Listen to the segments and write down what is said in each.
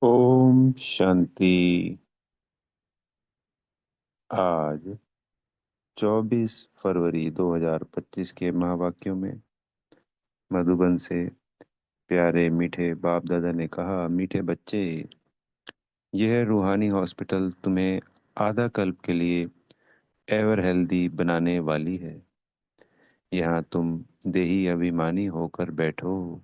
ओम शांति। आज 24 फरवरी 2025 के महावाक्यों में मधुबन से प्यारे मीठे बाप दादा ने कहा, मीठे बच्चे, यह रूहानी हॉस्पिटल तुम्हें आधा कल्प के लिए एवर हेल्दी बनाने वाली है। यहाँ तुम देही अभिमानी होकर बैठो।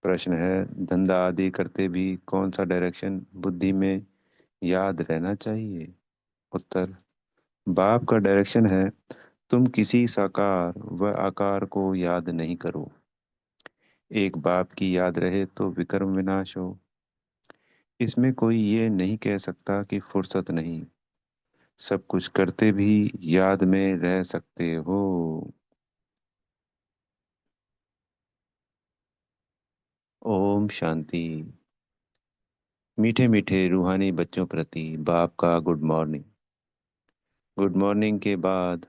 प्रश्न है, धंधा आदि करते भी कौन सा डायरेक्शन बुद्धि में याद रहना चाहिए? उत्तर, बाप का डायरेक्शन है, तुम किसी साकार व आकार को याद नहीं करो। एक बाप की याद रहे तो विक्रम विनाश हो। इसमें कोई ये नहीं कह सकता कि फुर्सत नहीं, सब कुछ करते भी याद में रह सकते हो। ओम शांति। मीठे मीठे रूहानी बच्चों प्रति बाप का गुड मॉर्निंग। गुड मॉर्निंग के बाद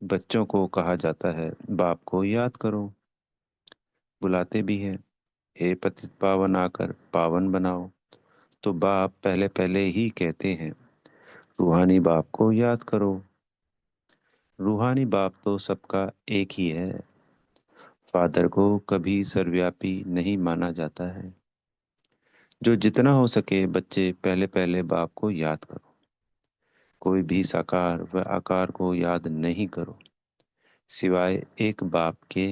बच्चों को कहा जाता है, बाप को याद करो। बुलाते भी हैं, हे पतित पावन आकर पावन बनाओ। तो बाप पहले पहले ही कहते हैं, रूहानी बाप को याद करो। रूहानी बाप तो सबका एक ही है। फादर को कभी सर्वव्यापी नहीं माना जाता है। जो जितना हो सके बच्चे पहले पहले बाप को याद करो। कोई भी साकार व आकार को याद नहीं करो सिवाय एक बाप के।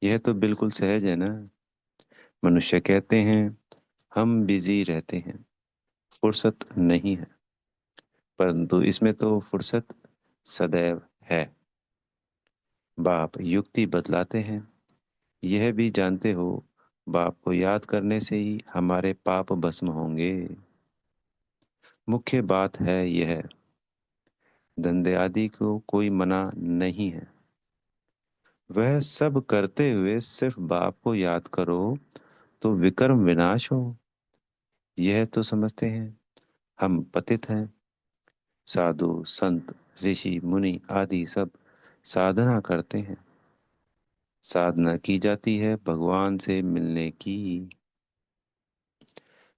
यह तो बिल्कुल सहज है ना। मनुष्य कहते हैं हम बिजी रहते हैं, फुर्सत नहीं है, परंतु इसमें तो फुर्सत सदैव है। बाप युक्ति बतलाते हैं, यह भी जानते हो, बाप को याद करने से ही हमारे पाप भस्म होंगे। मुख्य बात है यह, धंधे आदि को कोई मना नहीं है। वह सब करते हुए सिर्फ बाप को याद करो तो विक्रम विनाश हो। यह तो समझते हैं हम पतित हैं। साधु संत ऋषि मुनि आदि सब साधना करते हैं। साधना की जाती है भगवान से मिलने की।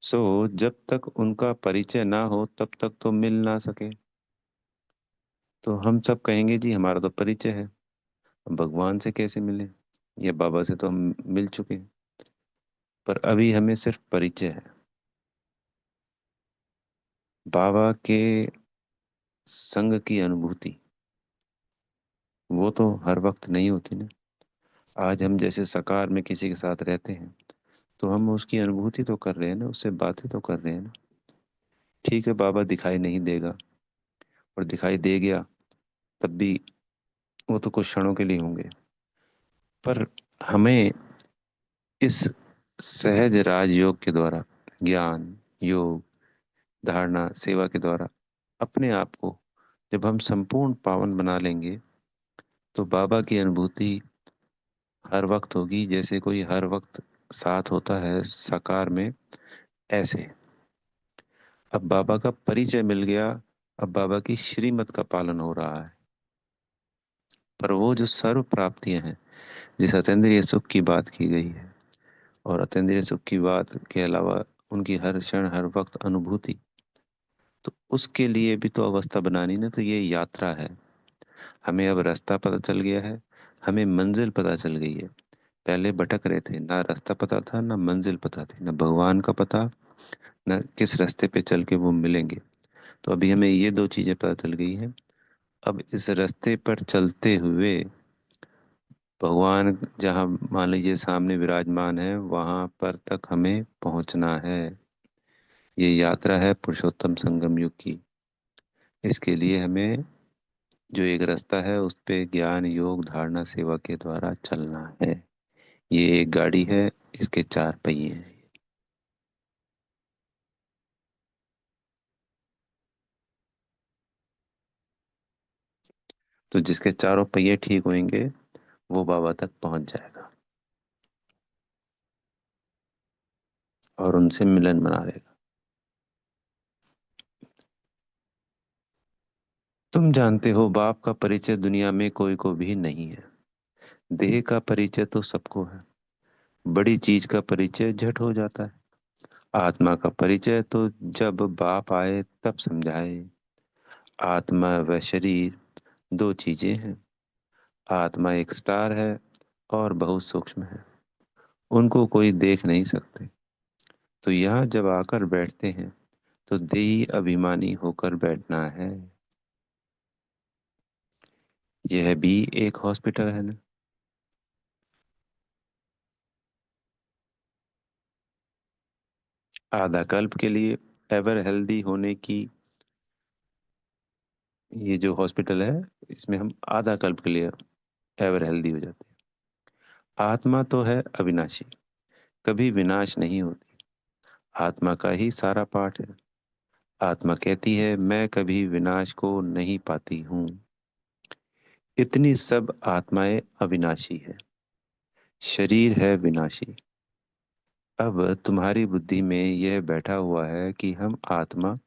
सो जब तक उनका परिचय ना हो तब तक तो मिल ना सके। तो हम सब कहेंगे जी हमारा तो परिचय है, अब भगवान से कैसे मिले? या बाबा से तो हम मिल चुके हैं, पर अभी हमें सिर्फ परिचय है। बाबा के संग की अनुभूति वो तो हर वक्त नहीं होती ना। आज हम जैसे साकार में किसी के साथ रहते हैं तो हम उसकी अनुभूति तो कर रहे हैं ना, उससे बातें तो कर रहे हैं ना। ठीक है, बाबा दिखाई नहीं देगा, और दिखाई दे गया तब भी वो तो कुछ क्षणों के लिए होंगे। पर हमें इस सहज राजयोग के द्वारा, ज्ञान योग धारणा सेवा के द्वारा अपने आप को जब हम संपूर्ण पावन बना लेंगे तो बाबा की अनुभूति हर वक्त होगी, जैसे कोई हर वक्त साथ होता है साकार में। ऐसे अब बाबा का परिचय मिल गया, अब बाबा की श्रीमत का पालन हो रहा है। पर वो जो सर्व प्राप्तियां हैं, जिस अतीन्द्रिय सुख की बात की गई है, और अतीन्द्रिय सुख की बात के अलावा उनकी हर क्षण हर वक्त अनुभूति, तो उसके लिए भी तो अवस्था बनानी ना। तो ये यात्रा है। हमें अब रास्ता पता चल गया है, हमें मंजिल पता चल गई है। पहले भटक रहे थे, ना रास्ता पता था ना मंजिल पता थी, ना भगवान का पता, ना किस रास्ते पे चल के वो मिलेंगे। तो अभी हमें ये दो चीजें पता चल गई हैं। अब इस रास्ते पर चलते हुए भगवान जहाँ मान लीजिए सामने विराजमान है वहां पर तक हमें पहुंचना है। ये यात्रा है पुरुषोत्तम संगम युग की। इसके लिए हमें जो एक रास्ता है उस पे ज्ञान योग धारणा सेवा के द्वारा चलना है। ये एक गाड़ी है, इसके चार पहिए हैं। तो जिसके चारों पहिए ठीक होंगे वो बाबा तक पहुंच जाएगा और उनसे मिलन बना लेगा। तुम जानते हो बाप का परिचय दुनिया में कोई को भी नहीं है। देह का परिचय तो सबको है, बड़ी चीज का परिचय झट हो जाता है। आत्मा का परिचय तो जब बाप आए तब समझाए। आत्मा व शरीर दो चीजें हैं। आत्मा एक स्टार है और बहुत सूक्ष्म है, उनको कोई देख नहीं सकते। तो यहाँ जब आकर बैठते हैं तो देही अभिमानी होकर बैठना है। यह भी एक हॉस्पिटल है ना। आधा कल्प के लिए एवर हेल्दी होने की, ये जो हॉस्पिटल है इसमें हम आधा कल्प के लिए एवर हेल्दी हो जाते हैं। आत्मा तो है अविनाशी, कभी विनाश नहीं होती। आत्मा का ही सारा पाठ है। आत्मा कहती है मैं कभी विनाश को नहीं पाती हूँ। इतनी सब आत्माएं अविनाशी है, शरीर है विनाशी। अब तुम्हारी बुद्धि में यह बैठा हुआ है कि हम आत्मा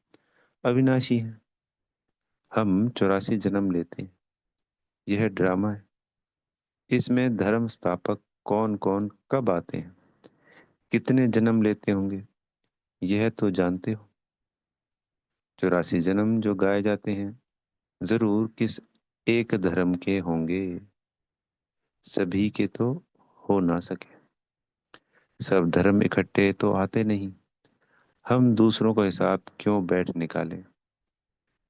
अविनाशी हैं। हम 84 जन्म लेते हैं, यह ड्रामा है। इसमें धर्म स्थापक कौन कौन कब आते हैं, कितने जन्म लेते होंगे, यह तो जानते हो। 84 जन्म जो गाए जाते हैं जरूर किस एक धर्म के होंगे। सभी के तो हो ना सके। सब धर्म इकट्ठे तो आते नहीं। हम दूसरों का हिसाब क्यों बैठ निकालें।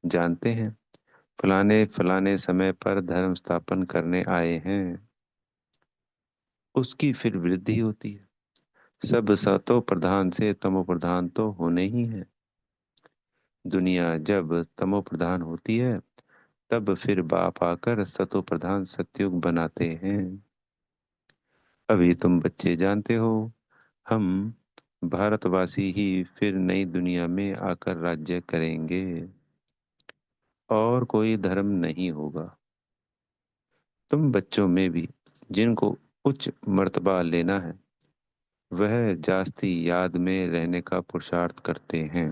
जानते हैं फलाने फलाने समय पर धर्म स्थापन करने आए हैं, उसकी फिर वृद्धि होती है। सब सतो प्रधान से तमो प्रधान तो होने ही है। दुनिया जब तमो प्रधान होती है तब फिर बाप आकर सतो प्रधान सतयुग बनाते हैं। अभी तुम बच्चे जानते हो, हम भारतवासी ही फिर नई दुनिया में आकर राज्य करेंगे, और कोई धर्म नहीं होगा। तुम बच्चों में भी जिनको उच्च मर्तबा लेना है वह जास्ती याद में रहने का पुरुषार्थ करते हैं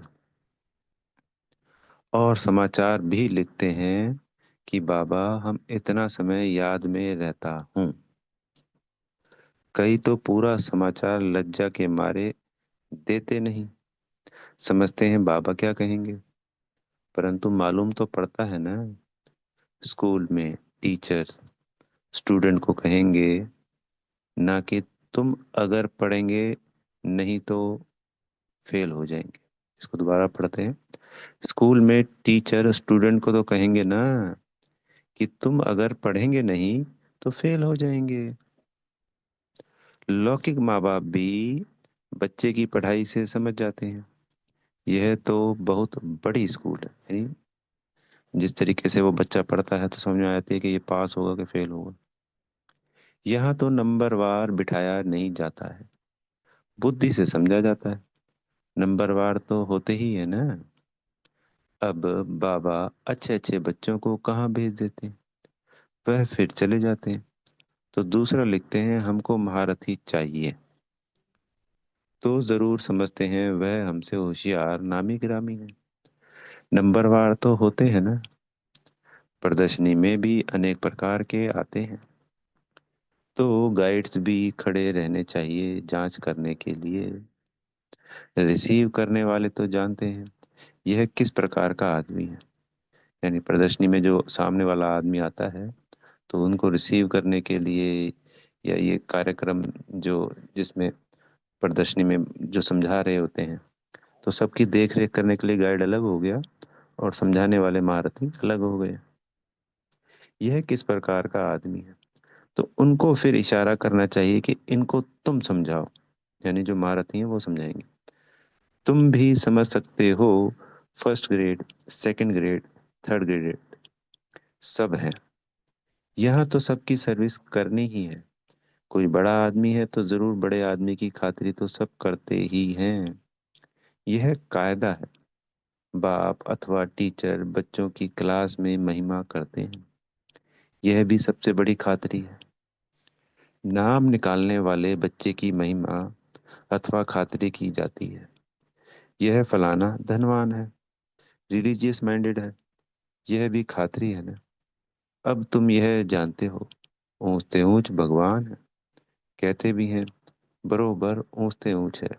और समाचार भी लिखते हैं कि बाबा हम इतना समय याद में रहता हूँ। कई तो पूरा समाचार लज्जा के मारे देते नहीं, समझते हैं बाबा क्या कहेंगे। परंतु मालूम तो पड़ता है ना, स्कूल में टीचर्स स्टूडेंट को कहेंगे ना कि तुम अगर पढ़ेंगे नहीं तो फेल हो जाएंगे। इसको दोबारा पढ़ते हैं। स्कूल में टीचर स्टूडेंट को तो कहेंगे ना कि तुम अगर पढ़ेंगे नहीं तो फेल हो जाएंगे। लौकिक माँ बाप भी बच्चे की पढ़ाई से समझ जाते हैं। यह तो बहुत बड़ी स्कूल है, यानी जिस तरीके से वो बच्चा पढ़ता है तो समझ में आ जाती है कि ये पास होगा कि फेल होगा। यहाँ तो नंबरवार बिठाया नहीं जाता है, बुद्धि से समझा जाता है। नंबरवार तो होते ही है ना। अब बाबा अच्छे अच्छे बच्चों को कहाँ भेज देते हैं, वह फिर चले जाते हैं। तो दूसरा लिखते हैं हमको महारथी चाहिए। तो जरूर समझते हैं वह हमसे होशियार नामी गिरामी है। नंबरवार तो होते हैं ना। प्रदर्शनी में भी अनेक प्रकार के आते हैं, तो गाइड्स भी खड़े रहने चाहिए जांच करने के लिए। रिसीव करने वाले तो जानते हैं यह किस प्रकार का आदमी है। यानी प्रदर्शनी में जो सामने वाला आदमी आता है तो उनको रिसीव करने के लिए, या ये कार्यक्रम जो जिसमें प्रदर्शनी में जो समझा रहे होते हैं, तो सबकी देख रेख करने के लिए गाइड अलग हो गया और समझाने वाले महारथी अलग हो गए। यह किस प्रकार का आदमी है, तो उनको फिर इशारा करना चाहिए कि इनको तुम समझाओ। यानी जो महारथी हैं वो समझाएंगे। तुम भी समझ सकते हो, first grade, second grade, third grade सब है। यहाँ तो सबकी सर्विस करनी ही है। कोई बड़ा आदमी है तो जरूर बड़े आदमी की खातिरी तो सब करते ही हैं। यह कायदा है। बाप अथवा टीचर बच्चों की क्लास में महिमा करते हैं, यह भी सबसे बड़ी खातिरी है। नाम निकालने वाले बच्चे की महिमा अथवा खातिरी की जाती है। यह फलाना धनवान है, रिलीजियस माइंडेड है, यह भी खातिरी है ना। अब तुम यह जानते हो ऊंचते ऊंच भगवान है, कहते भी हैं बरोबर ऊंचते ऊंच है।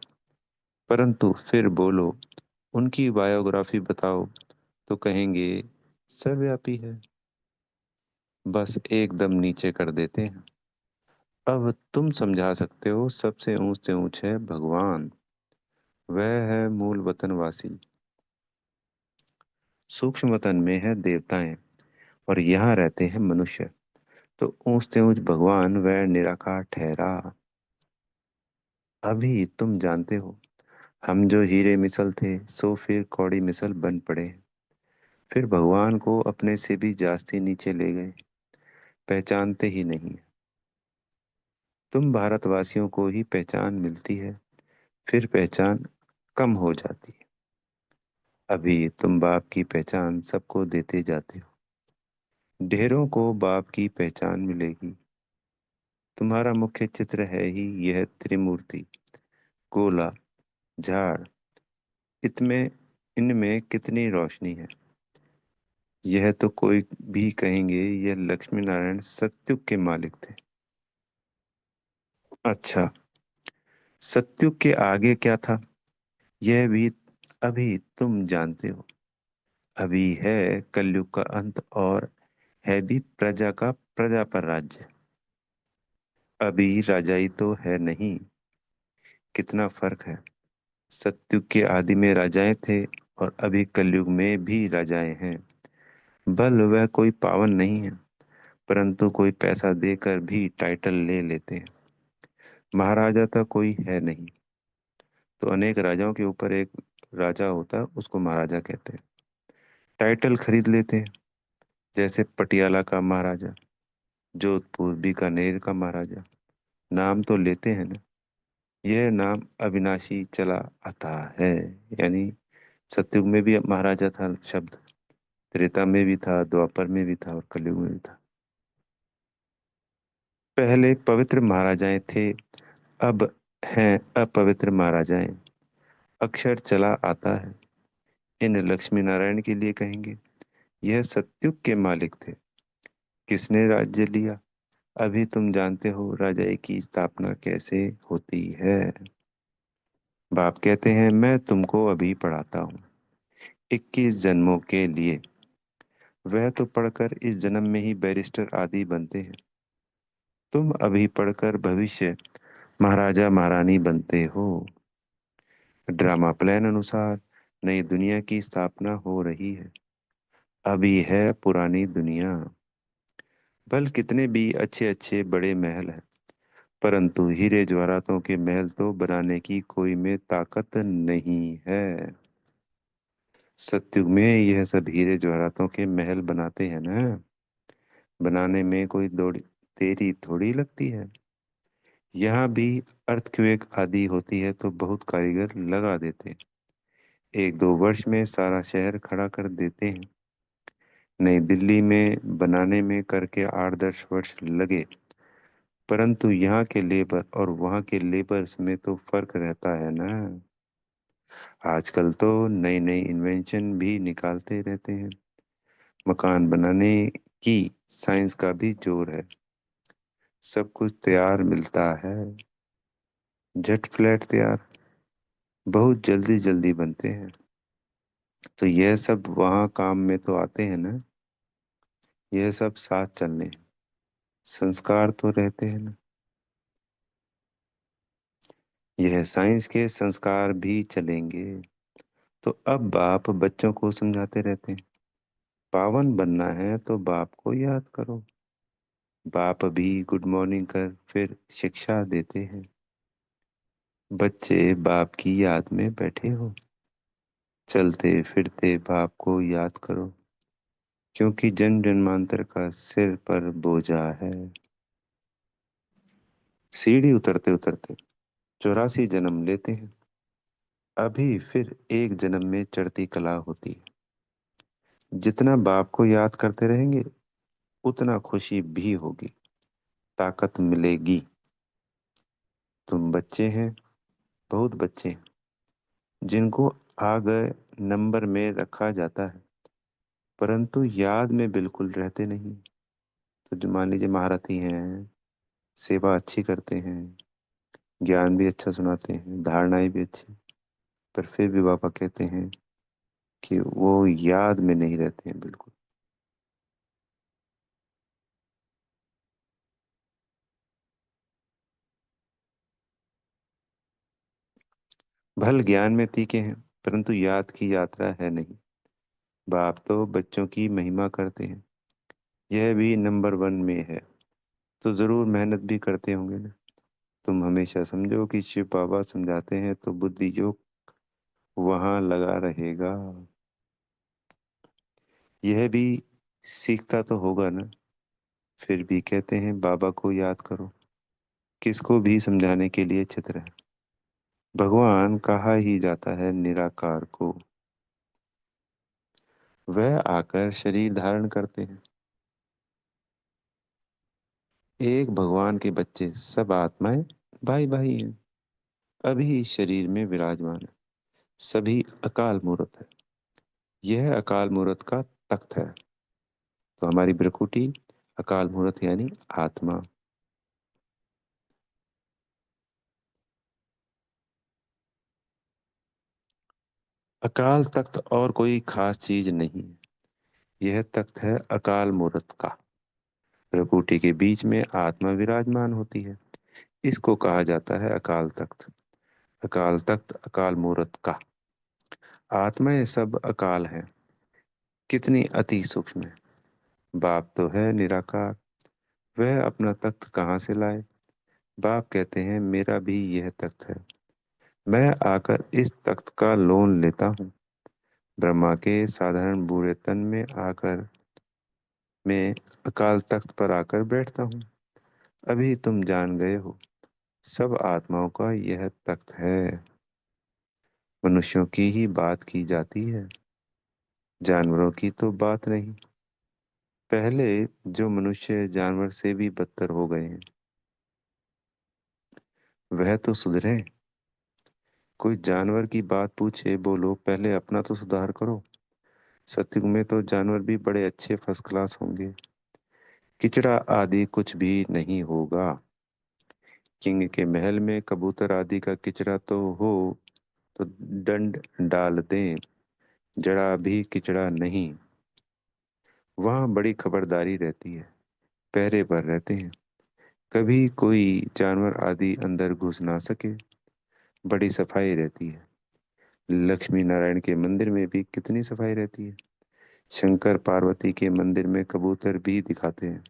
परंतु फिर बोलो, उनकी बायोग्राफी बताओ, तो कहेंगे सर्वव्यापी है। बस एकदम नीचे कर देते हैं। अब तुम समझा सकते हो, सबसे ऊंच से ऊंच है भगवान। वह है मूल वतनवासी। सूक्ष्म वतन में है देवताएं, और यहाँ रहते हैं मनुष्य। तो ऊंच से ऊंच भगवान वह निराकार ठहरा। अभी तुम जानते हो, हम जो हीरे मिसल थे, सो फिर कौड़ी मिसल बन पड़े। फिर भगवान को अपने से भी जास्ती नीचे ले गए, पहचानते ही नहीं। तुम भारतवासियों को ही पहचान मिलती है, फिर पहचान कम हो जाती है। अभी तुम बाप की पहचान सबको देते जाते हो। ढेरों को बाप की पहचान मिलेगी। तुम्हारा मुख्य चित्र है ही यह त्रिमूर्ति, गोला, झाड़। इतमें इनमें कितनी रोशनी है। यह तो कोई भी कहेंगे यह लक्ष्मी नारायण सत्युग के मालिक थे। अच्छा, सत्युग के आगे क्या था, यह भी अभी तुम जानते हो। अभी है कलयुग का अंत, और है भी प्रजा का प्रजा पर राज्य। अभी राजाई तो है नहीं। कितना फर्क है। सत्युग के आदि में राजाएं थे, और अभी कलयुग में भी राजाएं हैं। बल वह कोई पावन नहीं है, परंतु कोई पैसा देकर भी टाइटल ले लेते हैं। महाराजा तो कोई है नहीं, तो अनेक राजाओं के ऊपर एक राजा होता है, उसको महाराजा कहते हैं। टाइटल खरीद लेते हैं, जैसे पटियाला का महाराजा, जोधपुर बीकानेर का महाराजा। नाम तो लेते हैं ना। यह नाम अविनाशी चला आता है। यानी सतयुग में भी महाराजा था शब्द, त्रेता में भी था, द्वापर में भी था, और कलयुग में भी था। पहले पवित्र महाराजाएं थे, अब हैं अपवित्र महाराजाएं। अक्षर चला आता है। इन लक्ष्मी नारायण के लिए कहेंगे, यह सतयुग के मालिक थे। किसने राज्य लिया, अभी तुम जानते हो राजाई की स्थापना कैसे होती है। बाप कहते हैं, मैं तुमको अभी पढ़ाता हूँ 21 जन्मों के लिए। वह तो पढ़कर इस जन्म में ही बैरिस्टर आदि बनते हैं। तुम अभी पढ़कर भविष्य महाराजा महारानी बनते हो। ड्रामा प्लान अनुसार नई दुनिया की स्थापना हो रही है। अभी है पुरानी दुनिया। भल कितने भी अच्छे अच्छे बड़े महल हैं, परंतु हीरे जवाहरातों के महल तो बनाने की कोई में ताकत नहीं है। सत्युग में यह सब हीरे जवाहरातों के महल बनाते हैं ना। बनाने में कोई दौड़ देरी थोड़ी लगती है। यहाँ भी अर्थक्वेक आदि होती है तो बहुत कारीगर लगा देते हैं। 1-2 वर्ष में सारा शहर खड़ा कर देते हैं। नई दिल्ली में बनाने में करके 8-10 वर्ष लगे। परंतु यहाँ के लेबर और वहाँ के लेबर्स में तो फर्क रहता है ना। आजकल तो नई नई इन्वेंशन भी निकालते रहते हैं। मकान बनाने की साइंस का भी जोर है। सब कुछ तैयार मिलता है। जेट फ्लैट तैयार, बहुत जल्दी जल्दी बनते हैं। तो यह सब वहाँ काम में तो आते हैं ना। यह सब साथ चलने, संस्कार तो रहते हैं ना। यह साइंस के संस्कार भी चलेंगे। तो अब बाप बच्चों को समझाते रहते हैं, पावन बनना है तो बाप को याद करो। बाप भी गुड मॉर्निंग कर फिर शिक्षा देते हैं। बच्चे बाप की याद में बैठे हो, चलते फिरते बाप को याद करो, क्योंकि जन्म जन्मांतर का सिर पर बोझा है। सीढ़ी उतरते उतरते 84 जन्म लेते हैं। अभी फिर एक जन्म में चढ़ती कला होती है। जितना बाप को याद करते रहेंगे, उतना खुशी भी होगी, ताकत मिलेगी। तुम बच्चे हैं, बहुत बच्चे हैं, जिनको आ गए नंबर में रखा जाता है, परंतु याद में बिल्कुल रहते नहीं। तो जो मान लीजिए महारथी हैं, सेवा अच्छी करते हैं, ज्ञान भी अच्छा सुनाते हैं, धारणाएं भी अच्छी, पर फिर भी पापा कहते हैं कि वो याद में नहीं रहते हैं बिल्कुल। भल ज्ञान में तीखे हैं, परंतु याद की यात्रा है नहीं। बाप तो बच्चों की महिमा करते हैं, यह भी नंबर वन में है, तो जरूर मेहनत भी करते होंगे ना। तुम हमेशा समझो कि शिव बाबा समझाते हैं तो बुद्धि जो वहां लगा रहेगा। यह भी सीखता तो होगा ना। फिर भी कहते हैं बाबा को याद करो, किसको भी समझाने के लिए चित्र है। भगवान कहा ही जाता है निराकार को, वह आकर शरीर धारण करते हैं। एक भगवान के बच्चे सब आत्माएं भाई भाई हैं, अभी इस शरीर में विराजमान है। सभी अकाल मूर्त है, यह अकाल मूर्त का तख्त है। तो हमारी ब्रकुटी अकाल मूर्त यानी आत्मा। अकाल तख्त और कोई खास चीज नहीं है, यह तख्त है अकाल मूर्त का। प्रकृति के बीच में आत्मा विराजमान होती है, इसको कहा जाता है अकाल तख्त। अकाल तख्त अकाल मूर्त का। आत्माएं सब अकाल है, कितनी अति सूक्ष्म है। बाप तो है निराकार, वह अपना तख्त कहाँ से लाए। बाप कहते हैं मेरा भी यह तख्त है, मैं आकर इस तख्त का लोन लेता हूँ। ब्रह्मा के साधारण बूढ़े तन में आकर मैं अकाल तख्त पर आकर बैठता हूँ। अभी तुम जान गए हो, सब आत्माओं का यह तख्त है। मनुष्यों की ही बात की जाती है, जानवरों की तो बात नहीं। पहले जो मनुष्य जानवर से भी बदतर हो गए हैं, वह तो सुधरे। कोई जानवर की बात पूछे, बोलो पहले अपना तो सुधार करो। सत्युग में तो जानवर भी बड़े अच्छे फर्स्ट क्लास होंगे, किचड़ा आदि कुछ भी नहीं होगा। किंग के महल में कबूतर आदि का किचड़ा तो हो तो दंड डाल दें, जरा भी किचड़ा नहीं। वहाँ बड़ी खबरदारी रहती है, पहरे पर रहते हैं, कभी कोई जानवर आदि अंदर घुस ना सके। बड़ी सफाई रहती है। लक्ष्मी नारायण के मंदिर में भी कितनी सफाई रहती है। शंकर पार्वती के मंदिर में कबूतर भी दिखाते हैं,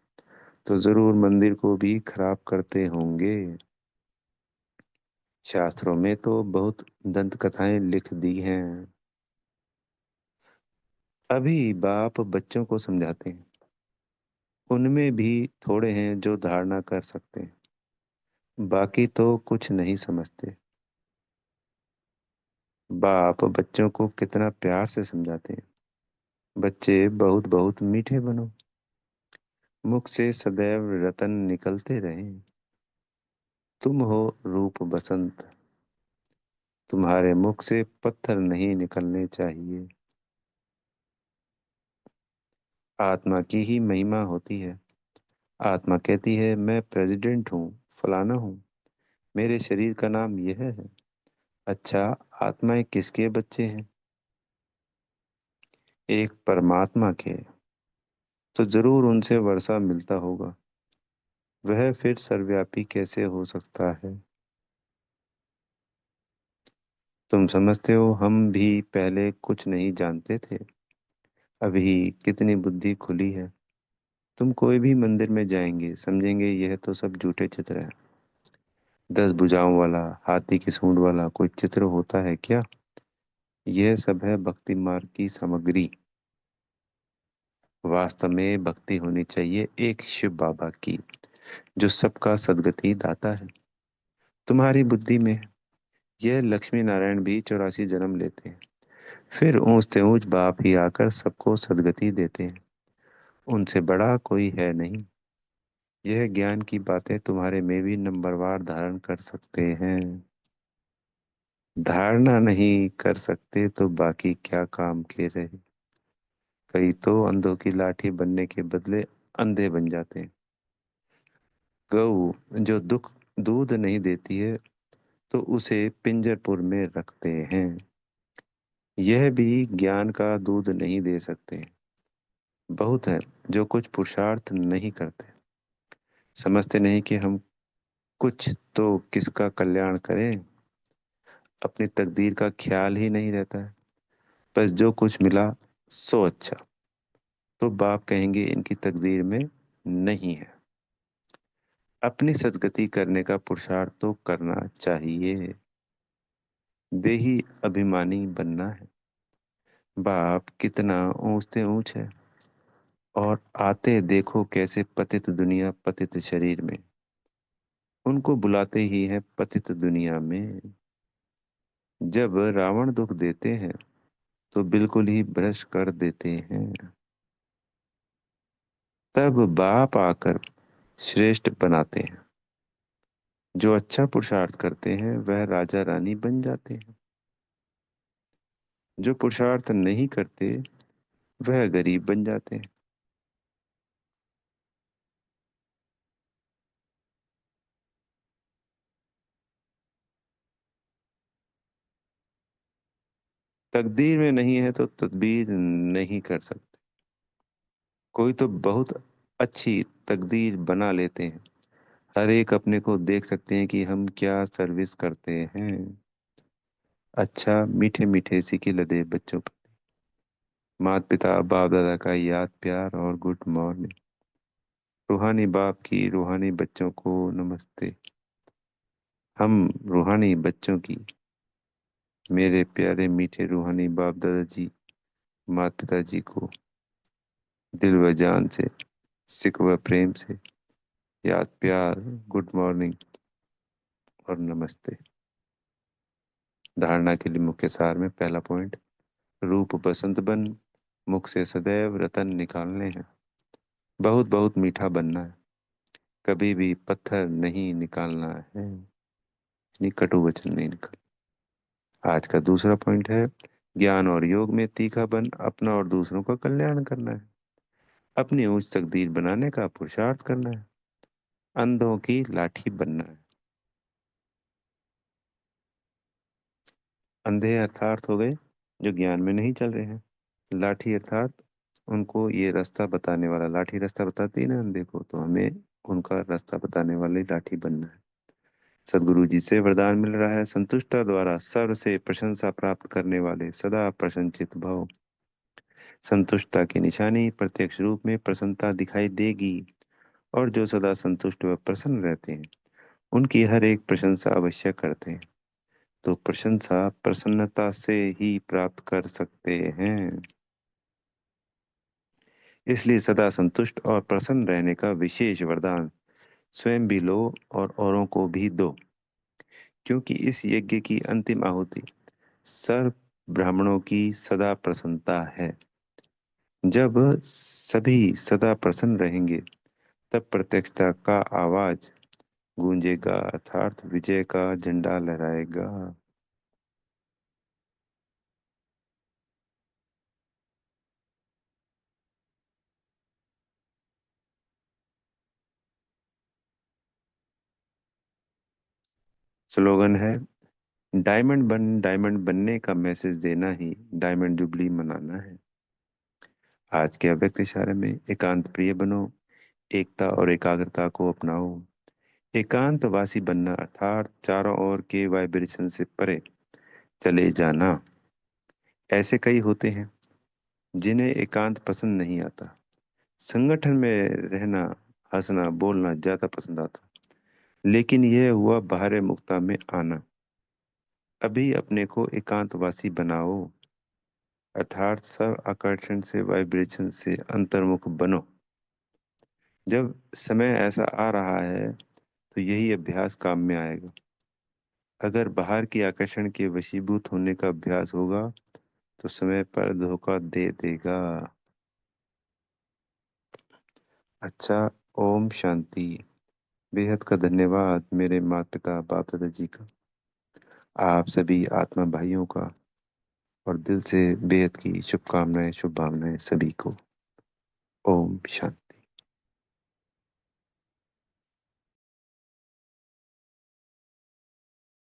तो जरूर मंदिर को भी खराब करते होंगे। शास्त्रों में तो बहुत दंत कथाएं लिख दी हैं। अभी बाप बच्चों को समझाते हैं, उनमें भी थोड़े हैं जो धारणा कर सकते हैं, बाकी तो कुछ नहीं समझते। बाप बच्चों को कितना प्यार से समझाते हैं, बच्चे बहुत बहुत मीठे बनो, मुख से सदैव रतन निकलते रहें। तुम हो रूप बसंत, तुम्हारे मुख से पत्थर नहीं निकलने चाहिए। आत्मा की ही महिमा होती है। आत्मा कहती है मैं प्रेसिडेंट हूँ, फलाना हूँ, मेरे शरीर का नाम यह है। अच्छा, आत्माएं किसके बच्चे हैं। एक परमात्मा के, तो जरूर उनसे वर्षा मिलता होगा। वह फिर सर्वव्यापी कैसे हो सकता है। तुम समझते हो हम भी पहले कुछ नहीं जानते थे, अभी कितनी बुद्धि खुली है। तुम कोई भी मंदिर में जाएंगे समझेंगे यह तो सब झूठे चित्र है। 10 भुजाओं वाला, हाथी की सूंड वाला कोई चित्र होता है क्या। यह सब है भक्ति मार्ग की सामग्री। वास्तव में भक्ति होनी चाहिए एक शिव बाबा की, जो सबका सदगति दाता है। तुम्हारी बुद्धि में है। यह लक्ष्मी नारायण भी 84 जन्म लेते हैं, फिर ऊंचते ऊंच बाप ही आकर सबको सदगति देते हैं। उनसे बड़ा कोई है नहीं। यह ज्ञान की बातें तुम्हारे में भी नंबरवार धारण कर सकते हैं। धारणा नहीं कर सकते तो बाकी क्या काम के रहे। कई तो अंधों की लाठी बनने के बदले अंधे बन जाते हैं। गऊ जो दुख दूध नहीं देती है, तो उसे पिंजरपुर में रखते हैं। यह भी ज्ञान का दूध नहीं दे सकते। बहुत है जो कुछ पुरुषार्थ नहीं करते, समझते नहीं कि हम कुछ तो किसका कल्याण करें, अपनी तकदीर का ख्याल ही नहीं रहता है। बस जो कुछ मिला सो अच्छा, तो बाप कहेंगे इनकी तकदीर में नहीं है। अपनी सद्गति करने का पुरुषार्थ तो करना चाहिए। देही अभिमानी बनना है। बाप कितना ऊंचते ऊंच है, और आते देखो कैसे पतित दुनिया पतित शरीर में। उनको बुलाते ही है पतित दुनिया में। जब रावण दुख देते हैं तो बिल्कुल ही भ्रष्ट कर देते हैं। तब बाप आकर श्रेष्ठ बनाते हैं। जो अच्छा पुरुषार्थ करते हैं वह राजा रानी बन जाते हैं। जो पुरुषार्थ नहीं करते वह गरीब बन जाते हैं। तकदीर में नहीं है तो तदबीर नहीं कर सकते। कोई तो बहुत अच्छी तकदीर बना लेते हैं। हर एक अपने को देख सकते हैं कि हम क्या सर्विस करते हैं। अच्छा मीठे मीठे सिके लदे बच्चों पर, माता पिता बाप दादा का याद प्यार और गुड मॉर्निंग। रूहानी बाप की रूहानी बच्चों को नमस्ते। हम रूहानी बच्चों की, मेरे प्यारे मीठे रूहानी बाप दादाजी माता पिताजी को दिल व जान से, सिक व प्रेम से याद प्यार, गुड मॉर्निंग और नमस्ते। धारणा के लिए मुख्य सार में पहला पॉइंट, रूप बसंत बन, मुख से सदैव रतन निकालने हैं। बहुत बहुत मीठा बनना है, कभी भी पत्थर नहीं निकालना है, यानी कटु वचन नहीं निकाल। आज का दूसरा पॉइंट है, ज्ञान और योग में तीखा बन, अपना और दूसरों का कल्याण करना है। अपनी ऊंच तकदीर बनाने का पुरुषार्थ करना है। अंधों की लाठी बनना है। अंधे अर्थात हो गए जो ज्ञान में नहीं चल रहे हैं। लाठी अर्थात उनको ये रास्ता बताने वाला, लाठी रास्ता बताती है ना अंधे को, तो हमें उनका रास्ता बताने वाली लाठी बनना है। सदगुरु जी से वरदान मिल रहा है, संतुष्टा द्वारा सर्व से प्रशंसा प्राप्त करने वाले सदा प्रसन्नचित भव। संतुष्टता की निशानी प्रत्यक्ष रूप में प्रसन्नता दिखाई देगी। और जो सदा संतुष्ट व प्रसन्न रहते हैं उनकी हर एक प्रशंसा अवश्य करते हैं। तो प्रशंसा प्रसन्नता से ही प्राप्त कर सकते हैं। इसलिए सदा संतुष्ट और प्रसन्न रहने का विशेष वरदान स्वयं भी लो और औरों को भी दो। क्योंकि इस यज्ञ की अंतिम आहुति सर्व ब्राह्मणों की सदा प्रसन्नता है। जब सभी सदा प्रसन्न रहेंगे तब प्रत्यक्षता का आवाज गूंजेगा, अर्थात विजय का झंडा लहराएगा। स्लोगन है, डायमंड बनने का मैसेज देना ही डायमंड जुबली मनाना है। आज के अव्यक्त इशारे में एकांत प्रिय बनो, एकता और एकाग्रता को अपनाओ। एकांत वासी बनना अर्थात चारों ओर के वाइब्रेशन से परे चले जाना। ऐसे कई होते हैं जिन्हें एकांत पसंद नहीं आता। संगठन में रहना, हंसना बोलना ज्यादा पसंद आता। लेकिन यह हुआ बाहर मुक्ता में आना। अभी अपने को एकांतवासी बनाओ, अर्थात सब आकर्षण से वाइब्रेशन से अंतर्मुख बनो। जब समय ऐसा आ रहा है तो यही अभ्यास काम में आएगा। अगर बाहर की आकर्षण के वशीभूत होने का अभ्यास होगा तो समय पर धोखा दे देगा। अच्छा, ओम शांति। बेहद का धन्यवाद मेरे माता पिता बाप दादा जी का, आप सभी आत्मा भाइयों का, और दिल से बेहद की शुभकामनाएं शुभ भावनाएं सभी को। ओम शांति।